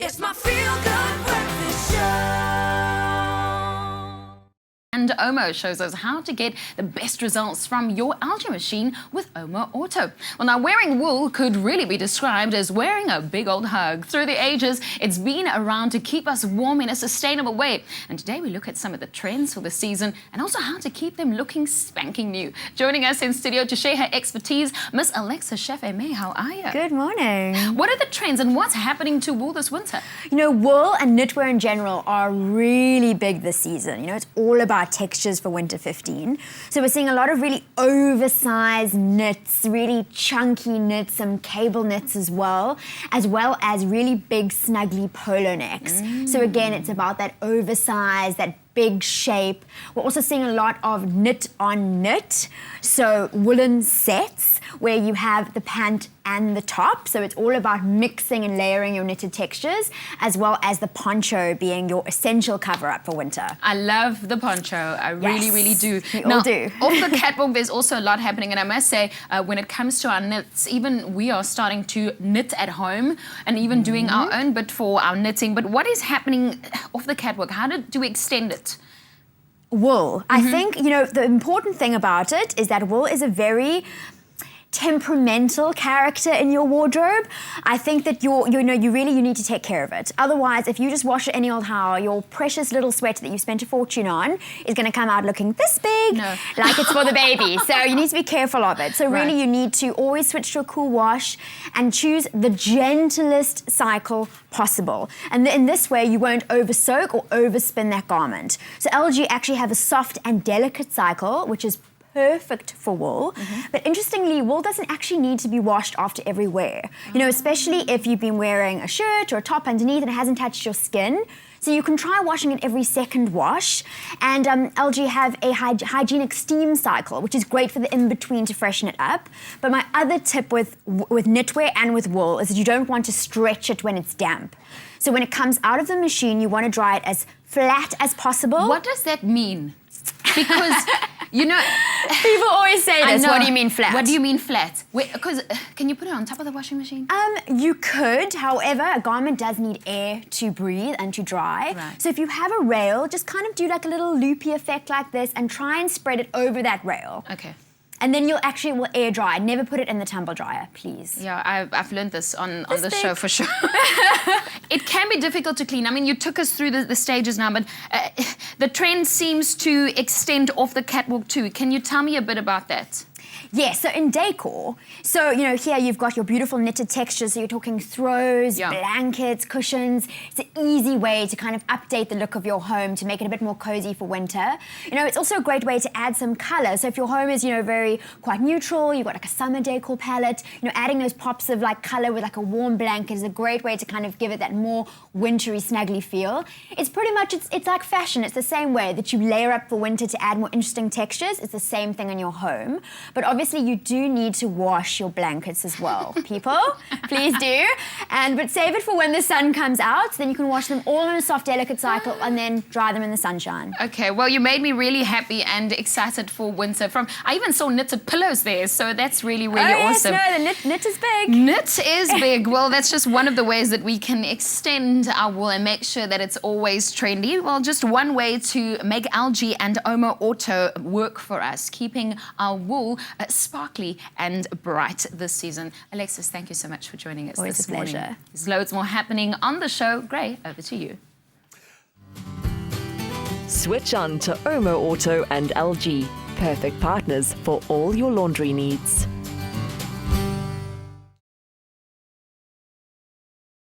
It's my feel-good breakfast show. And OMO shows us how to get the best results from your algae machine with OMO Auto. Well, now wearing wool could really be described as wearing a big old hug. Through the ages, it's been around to keep us warm in a sustainable way. And today we look at some of the trends for the season and also how to keep them looking spanking new. Joining us in studio to share her expertise, Miss Alexa Chef-Aimé, how are you? Good morning. What are the trends and what's happening to wool this winter? You know, wool and knitwear in general are really big this season. You know, it's all about textures for winter 15. So we're seeing a lot of really oversized knits, really chunky knits, some cable knits as well as really big snuggly polo necks. So again, it's about that oversized, that big shape. We're also seeing a lot of knit on knit, so woolen sets where you have the pant and the top. So it's all about mixing and layering your knitted textures, as well as the poncho being your essential cover-up for winter. I love the poncho. I really do. We all do. Off the catwalk, there's also a lot happening, and I must say, when it comes to our knits, even we are starting to knit at home and even doing our own bit for our knitting. But what is happening off the catwalk? How do we extend it? Wool. I think, you know, the important thing about it is that wool is a very temperamental character in your wardrobe. I think that you really need to take care of it. Otherwise, if you just wash it any old how, your precious little sweater that you spent a fortune on is going to come out looking this big, like it's for the baby. So you need to be careful of it. So really you need to always switch to a cool wash and choose the gentlest cycle possible. And in this way, you won't over-soak or overspin that garment. So algae actually have a soft and delicate cycle, which is perfect for wool. But interestingly, wool doesn't actually need to be washed after every wear. You know, especially if you've been wearing a shirt or a top underneath and it hasn't touched your skin. So you can try washing it every second wash. And algae have a hygienic steam cycle, which is great for the in-between to freshen it up. But my other tip with knitwear and with wool is that you don't want to stretch it when it's damp. So when it comes out of the machine, you want to dry it as flat as possible. What does that mean? Because, you know, people always say this. What do you mean flat? What do you mean flat? Because can you put it on top of the washing machine? You could. However, a garment does need air to breathe and to dry. So if you have a rail, just kind of do like a little loopy effect like this and try and spread it over that rail. Okay. And then will air dry. Never put it in the tumble dryer, please. Yeah, I've learned this on the show for sure. It can be difficult to clean. I mean, you took us through the stages now, but the trend seems to extend off the catwalk too. Can you tell me a bit about that? Yes, so in decor, so, you know, here you've got your beautiful knitted textures, so you're talking throws, blankets, cushions. It's an easy way to kind of update the look of your home to make it a bit more cozy for winter. You know, it's also a great way to add some color. So if your home is, you know, quite neutral, you've got like a summer decor palette, you know, adding those pops of like color with like a warm blanket is a great way to kind of give it that more wintry, snuggly feel. It's pretty much, it's like fashion. It's the same way that you layer up for winter to add more interesting textures. It's the same thing in your home. But obviously, you do need to wash your blankets as well, people. Please do. But save it for when the sun comes out. Then you can wash them all in a soft, delicate cycle and then dry them in the sunshine. Okay, well, you made me really happy and excited for winter. I even saw knitted pillows there, so that's really awesome. Yes, no, the knit is big. Knit is big. Well, that's just one of the ways that we can extend our wool and make sure that it's always trendy. Well, just one way to make algae and OMO Auto work for us, keeping our wool sparkly and bright this season. Alexis, thank you so much for joining us this morning. Pleasure. There's loads more happening on the show. Gray, over to you. Switch on to OMO Auto and LG. Perfect partners for all your laundry needs.